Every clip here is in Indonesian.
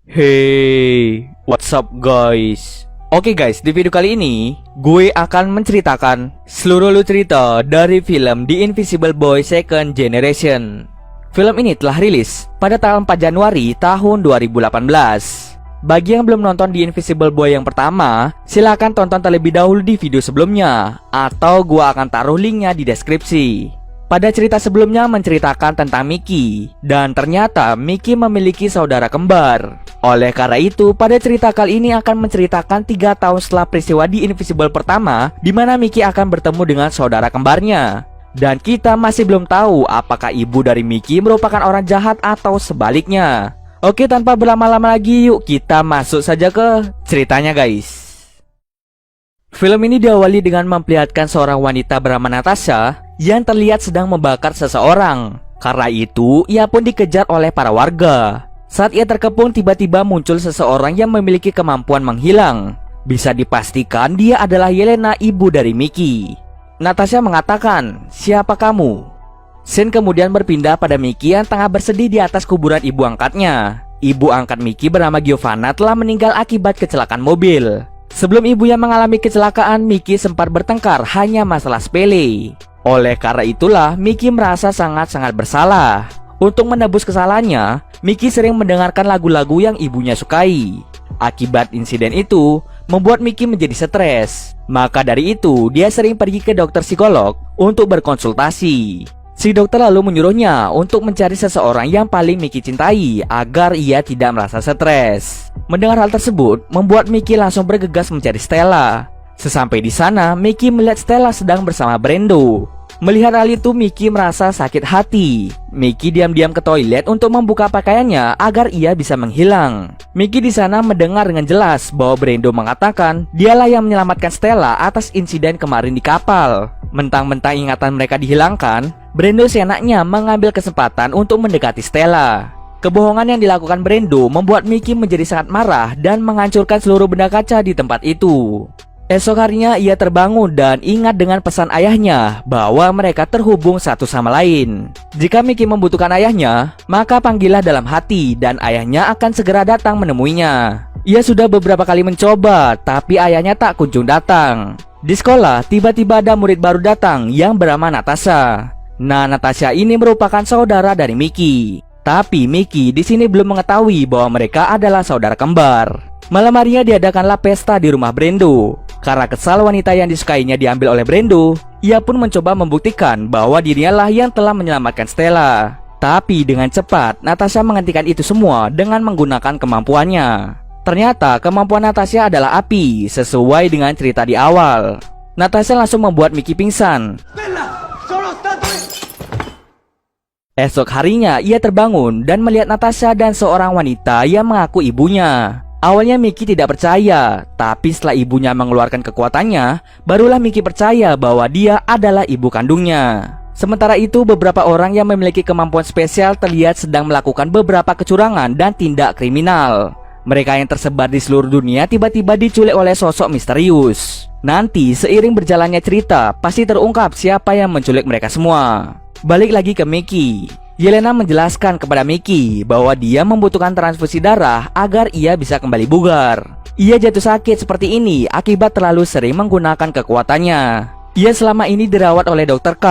Hey, what's up guys? Oke guys, di video kali ini gue akan menceritakan seluruh cerita dari film The Invisible Boy Second Generation. Film ini telah rilis pada tanggal 4 Januari tahun 2018. Bagi yang belum nonton The Invisible Boy yang pertama, silahkan tonton terlebih dahulu di video sebelumnya, atau gue akan taruh linknya di deskripsi. Pada cerita sebelumnya menceritakan tentang Mickey, dan ternyata Mickey memiliki saudara kembar. Oleh karena itu, pada cerita kali ini akan menceritakan 3 tahun setelah peristiwa The Invisible pertama, di mana Mickey akan bertemu dengan saudara kembarnya. Dan kita masih belum tahu apakah ibu dari Mickey merupakan orang jahat atau sebaliknya. Oke, tanpa berlama-lama lagi, yuk kita masuk saja ke ceritanya guys. Film ini diawali dengan memperlihatkan seorang wanita bernama Natasha yang terlihat sedang membakar seseorang. Karena itu, ia pun dikejar oleh para warga. Saat ia terkepung, tiba-tiba muncul seseorang yang memiliki kemampuan menghilang. Bisa dipastikan dia adalah Yelena, ibu dari Mickey. Natasha mengatakan, "Siapa kamu?" Scene kemudian berpindah pada Mickey yang tengah bersedih di atas kuburan ibu angkatnya. Ibu angkat Mickey bernama Giovanna telah meninggal akibat kecelakaan mobil. Sebelum ibunya mengalami kecelakaan, Mickey sempat bertengkar hanya masalah sepele. Oleh karena itulah, Mickey merasa sangat-sangat bersalah. Untuk menebus kesalahannya, Mickey sering mendengarkan lagu-lagu yang ibunya sukai. Akibat insiden itu, membuat Mickey menjadi stres. Maka dari itu, dia sering pergi ke dokter psikolog untuk berkonsultasi. Si dokter lalu menyuruhnya untuk mencari seseorang yang paling Mickey cintai agar ia tidak merasa stres. Mendengar hal tersebut, membuat Mickey langsung bergegas mencari Stella. Sesampai di sana, Mickey melihat Stella sedang bersama Brando. Melihat hal itu, Mickey merasa sakit hati. Mickey diam-diam ke toilet untuk membuka pakaiannya agar ia bisa menghilang. Mickey di sana mendengar dengan jelas bahwa Brando mengatakan dialah yang menyelamatkan Stella atas insiden kemarin di kapal. Mentang-mentang ingatan mereka dihilangkan, Brando seenaknya mengambil kesempatan untuk mendekati Stella. Kebohongan yang dilakukan Brando membuat Mickey menjadi sangat marah dan menghancurkan seluruh benda kaca di tempat itu. Esok harinya ia terbangun dan ingat dengan pesan ayahnya bahwa mereka terhubung satu sama lain. Jika Mickey membutuhkan ayahnya, maka panggillah dalam hati dan ayahnya akan segera datang menemuinya. Ia sudah beberapa kali mencoba, tapi ayahnya tak kunjung datang. Di sekolah, tiba-tiba ada murid baru datang yang bernama Natasha. Nah, Natasha ini merupakan saudara dari Mickey. Tapi Mickey di sini belum mengetahui bahwa mereka adalah saudara kembar. Malam harinya diadakanlah pesta di rumah Brando. Karena kesal wanita yang disukainya diambil oleh Brando, ia pun mencoba membuktikan bahwa dirinya lah yang telah menyelamatkan Stella. Tapi dengan cepat, Natasha menghentikan itu semua dengan menggunakan kemampuannya. Ternyata kemampuan Natasha adalah api, sesuai dengan cerita di awal. Natasha langsung membuat Mickey pingsan. Esok harinya ia terbangun dan melihat Natasha dan seorang wanita yang mengaku ibunya. Awalnya Mickey tidak percaya, tapi setelah ibunya mengeluarkan kekuatannya, barulah Mickey percaya bahwa dia adalah ibu kandungnya. Sementara itu, beberapa orang yang memiliki kemampuan spesial terlihat sedang melakukan beberapa kecurangan dan tindak kriminal. Mereka yang tersebar di seluruh dunia tiba-tiba diculik oleh sosok misterius. Nanti seiring berjalannya cerita, pasti terungkap siapa yang menculik mereka semua. Balik lagi ke Mickey. Yelena menjelaskan kepada Mickey bahwa dia membutuhkan transfusi darah agar ia bisa kembali bugar. Ia jatuh sakit seperti ini akibat terlalu sering menggunakan kekuatannya. Ia selama ini dirawat oleh Dr. K.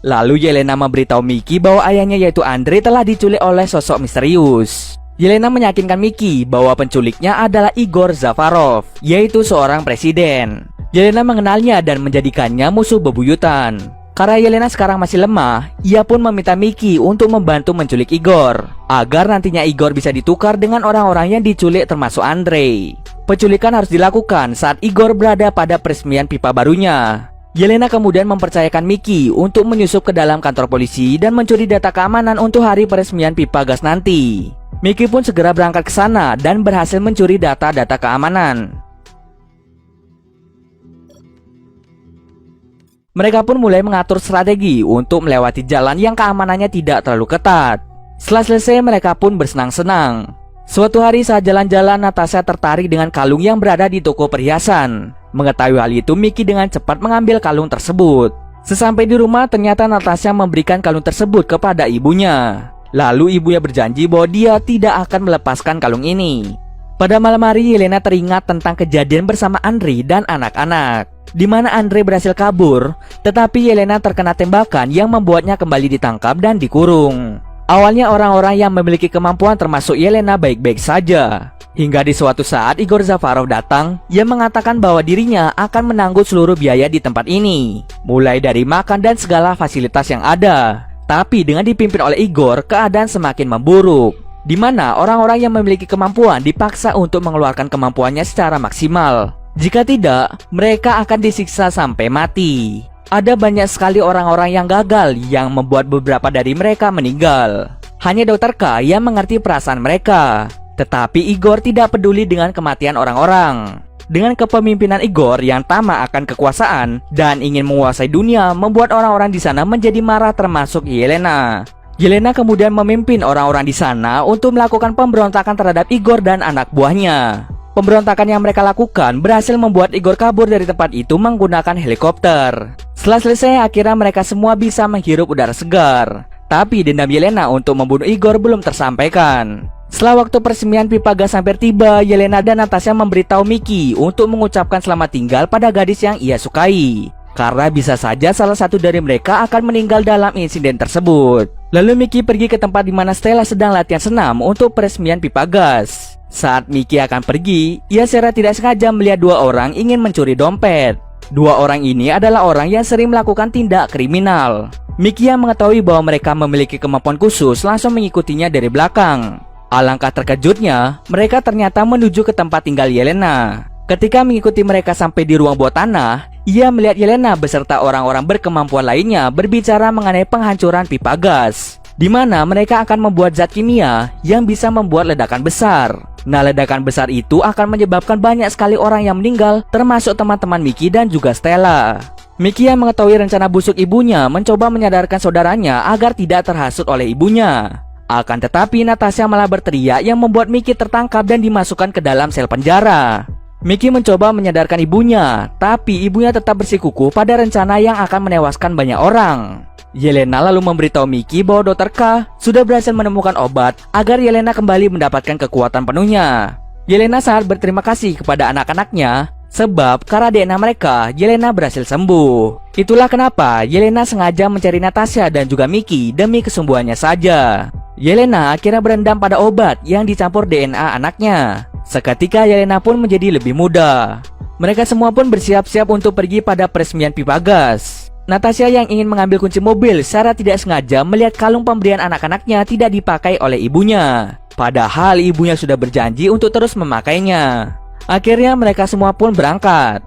Lalu Yelena memberitahu Mickey bahwa ayahnya yaitu Andre telah diculik oleh sosok misterius. Yelena meyakinkan Mickey bahwa penculiknya adalah Igor Zavarov, yaitu seorang presiden. Yelena mengenalnya dan menjadikannya musuh bebuyutan. Karena Yelena sekarang masih lemah, ia pun meminta Mickey untuk membantu menculik Igor, agar nantinya Igor bisa ditukar dengan orang-orang yang diculik termasuk Andre. Penculikan harus dilakukan saat Igor berada pada peresmian pipa barunya. Yelena kemudian mempercayakan Mickey untuk menyusup ke dalam kantor polisi dan mencuri data keamanan untuk hari peresmian pipa gas nanti. Mickey pun segera berangkat ke sana dan berhasil mencuri data-data keamanan. Mereka pun mulai mengatur strategi untuk melewati jalan yang keamanannya tidak terlalu ketat. Setelah selesai, mereka pun bersenang-senang. Suatu hari saat jalan-jalan, Natasha tertarik dengan kalung yang berada di toko perhiasan. Mengetahui hal itu, Mickey dengan cepat mengambil kalung tersebut. Sesampai di rumah, ternyata Natasha memberikan kalung tersebut kepada ibunya. Lalu ibunya berjanji bahwa dia tidak akan melepaskan kalung ini. Pada malam hari, Yelena teringat tentang kejadian bersama Andre dan anak-anak, di mana Andre berhasil kabur, tetapi Yelena terkena tembakan yang membuatnya kembali ditangkap dan dikurung. Awalnya orang-orang yang memiliki kemampuan termasuk Yelena baik-baik saja, hingga di suatu saat Igor Zavarov datang yang mengatakan bahwa dirinya akan menanggung seluruh biaya di tempat ini, mulai dari makan dan segala fasilitas yang ada. Tapi dengan dipimpin oleh Igor, keadaan semakin memburuk, di mana orang-orang yang memiliki kemampuan dipaksa untuk mengeluarkan kemampuannya secara maksimal. Jika tidak, mereka akan disiksa sampai mati. Ada banyak sekali orang-orang yang gagal yang membuat beberapa dari mereka meninggal. Hanya Dr. K yang mengerti perasaan mereka. Tetapi Igor tidak peduli dengan kematian orang-orang. Dengan kepemimpinan Igor yang tamak akan kekuasaan dan ingin menguasai dunia, membuat orang-orang di sana menjadi marah termasuk Yelena. Yelena kemudian memimpin orang-orang di sana untuk melakukan pemberontakan terhadap Igor dan anak buahnya. Pemberontakan yang mereka lakukan berhasil membuat Igor kabur dari tempat itu menggunakan helikopter. Setelah selesai, akhirnya mereka semua bisa menghirup udara segar. Tapi dendam Yelena untuk membunuh Igor belum tersampaikan. Setelah waktu peresmian pipa gas hampir tiba, Yelena dan Natasha memberitahu Mickey untuk mengucapkan selamat tinggal pada gadis yang ia sukai, karena bisa saja salah satu dari mereka akan meninggal dalam insiden tersebut. Lalu Mickey pergi ke tempat di mana Stella sedang latihan senam untuk peresmian pipa gas. Saat Mickey akan pergi, ia secara tidak sengaja melihat dua orang ingin mencuri dompet. Dua orang ini adalah orang yang sering melakukan tindak kriminal. Mickey yang mengetahui bahwa mereka memiliki kemampuan khusus langsung mengikutinya dari belakang. Alangkah terkejutnya, mereka ternyata menuju ke tempat tinggal Yelena. Ketika mengikuti mereka sampai di ruang bawah tanah, ia melihat Yelena beserta orang-orang berkemampuan lainnya berbicara mengenai penghancuran pipa gas, di mana mereka akan membuat zat kimia yang bisa membuat ledakan besar. Nah, ledakan besar itu akan menyebabkan banyak sekali orang yang meninggal, termasuk teman-teman Mickey dan juga Stella. Mickey yang mengetahui rencana busuk ibunya mencoba menyadarkan saudaranya agar tidak terhasut oleh ibunya. Akan tetapi Natasha malah berteriak yang membuat Mickey tertangkap dan dimasukkan ke dalam sel penjara. Mickey mencoba menyadarkan ibunya, tapi ibunya tetap bersikukuh pada rencana yang akan menewaskan banyak orang. Yelena lalu memberitahu Mickey bahwa Dr. K sudah berhasil menemukan obat agar Yelena kembali mendapatkan kekuatan penuhnya. Yelena sangat berterima kasih kepada anak-anaknya, sebab karena DNA mereka, Yelena berhasil sembuh. Itulah kenapa Yelena sengaja mencari Natasha dan juga Mickey demi kesembuhannya saja. Yelena akhirnya berendam pada obat yang dicampur DNA anaknya. Seketika Yelena pun menjadi lebih muda. Mereka semua pun bersiap-siap untuk pergi pada peresmian pipa gas. Natasha yang ingin mengambil kunci mobil secara tidak sengaja melihat kalung pemberian anak-anaknya tidak dipakai oleh ibunya, padahal ibunya sudah berjanji untuk terus memakainya. Akhirnya mereka semua pun berangkat.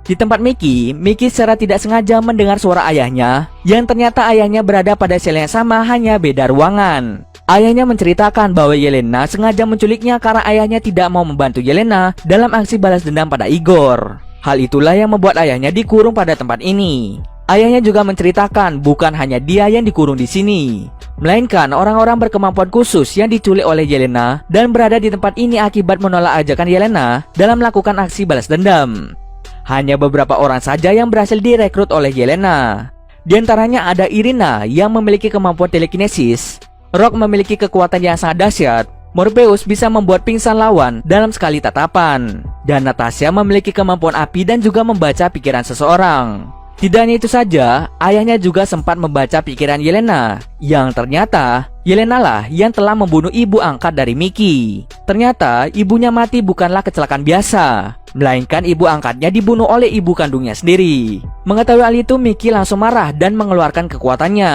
Di tempat Mickey secara tidak sengaja mendengar suara ayahnya, yang ternyata ayahnya berada pada sel yang sama, hanya beda ruangan. Ayahnya menceritakan bahwa Yelena sengaja menculiknya karena ayahnya tidak mau membantu Yelena dalam aksi balas dendam pada Igor. Hal itulah yang membuat ayahnya dikurung pada tempat ini. Ayahnya juga menceritakan bukan hanya dia yang dikurung di sini, melainkan orang-orang berkemampuan khusus yang diculik oleh Yelena dan berada di tempat ini akibat menolak ajakan Yelena dalam melakukan aksi balas dendam. Hanya beberapa orang saja yang berhasil direkrut oleh Yelena. Di antaranya ada Irina yang memiliki kemampuan telekinesis, Rock memiliki kekuatan yang sangat dahsyat, Morpheus bisa membuat pingsan lawan dalam sekali tatapan, dan Natasha memiliki kemampuan api dan juga membaca pikiran seseorang. Tidak hanya itu saja, ayahnya juga sempat membaca pikiran Yelena, yang ternyata Yelena lah yang telah membunuh ibu angkat dari Mickey. Ternyata ibunya mati bukanlah kecelakaan biasa, melainkan ibu angkatnya dibunuh oleh ibu kandungnya sendiri. Mengetahui hal itu, Mickey langsung marah dan mengeluarkan kekuatannya.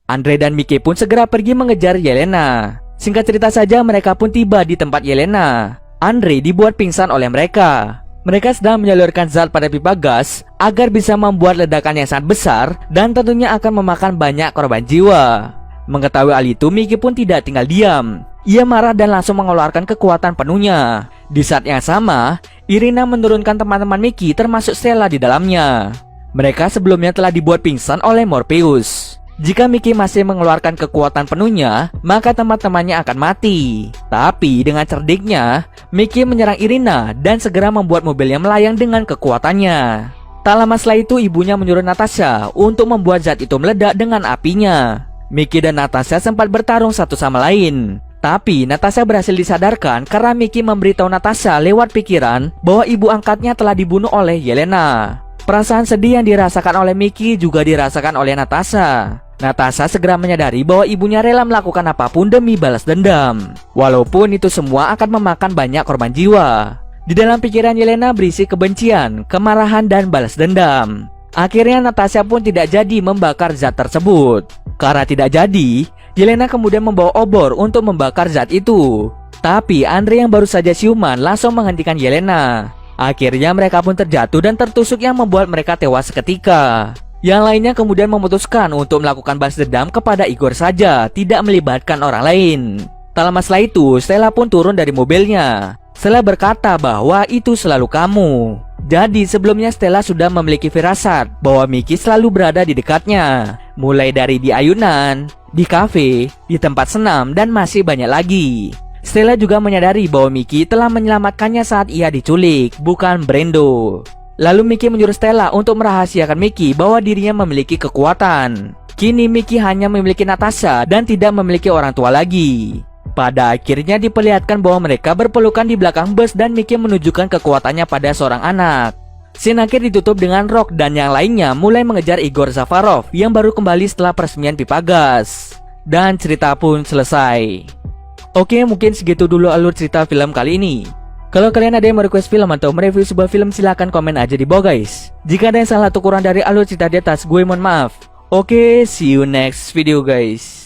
Andre dan Mickey pun segera pergi mengejar Yelena. Singkat cerita saja, mereka pun tiba di tempat Yelena. Andre dibuat pingsan oleh mereka. Mereka sedang menyalurkan zat pada pipa gas agar bisa membuat ledakan yang sangat besar dan tentunya akan memakan banyak korban jiwa. Mengetahui hal itu, Mickey pun tidak tinggal diam. Ia marah dan langsung mengeluarkan kekuatan penuhnya. Di saat yang sama, Irina menurunkan teman-teman Mickey termasuk Stella di dalamnya. Mereka sebelumnya telah dibuat pingsan oleh Morpheus. Jika Mickey masih mengeluarkan kekuatan penuhnya, maka teman-temannya akan mati. Tapi dengan cerdiknya, Mickey menyerang Irina dan segera membuat mobilnya melayang dengan kekuatannya. Tak lama setelah itu ibunya menyuruh Natasha untuk membuat zat itu meledak dengan apinya. Mickey dan Natasha sempat bertarung satu sama lain. Tapi Natasha berhasil disadarkan karena Mickey memberitahu Natasha lewat pikiran bahwa ibu angkatnya telah dibunuh oleh Yelena. Perasaan sedih yang dirasakan oleh Mickey juga dirasakan oleh Natasha. Natasha segera menyadari bahwa ibunya rela melakukan apapun demi balas dendam. Walaupun itu semua akan memakan banyak korban jiwa. Di dalam pikiran Yelena berisi kebencian, kemarahan, dan balas dendam. Akhirnya Natasha pun tidak jadi membakar zat tersebut. Karena tidak jadi, Yelena kemudian membawa obor untuk membakar zat itu. Tapi Andre yang baru saja siuman langsung menghentikan Yelena. Akhirnya mereka pun terjatuh dan tertusuk yang membuat mereka tewas seketika. Yang lainnya kemudian memutuskan untuk melakukan balas dendam kepada Igor saja, tidak melibatkan orang lain. Tak lama setelah itu, Stella pun turun dari mobilnya. Stella berkata bahwa itu selalu kamu. Jadi sebelumnya Stella sudah memiliki firasat bahwa Mickey selalu berada di dekatnya. Mulai dari di ayunan, di kafe, di tempat senam, dan masih banyak lagi. Stella juga menyadari bahwa Mickey telah menyelamatkannya saat ia diculik, bukan Brando. Lalu Mickey menyuruh Stella untuk merahasiakan Mickey bahwa dirinya memiliki kekuatan. Kini Mickey hanya memiliki Natasha dan tidak memiliki orang tua lagi. Pada akhirnya diperlihatkan bahwa mereka berpelukan di belakang bus dan Mickey menunjukkan kekuatannya pada seorang anak. Scene akhir ditutup dengan Rock dan yang lainnya mulai mengejar Igor Zafarov yang baru kembali setelah peresmian pipa gas. Dan cerita pun selesai. Oke, mungkin segitu dulu alur cerita film kali ini. Kalau kalian ada yang mau request film atau mereview sebuah film, silahkan komen aja di bawah guys. Jika ada yang salah atau kurang dari alur cerita di atas, gue mohon maaf. Oke, see you next video guys.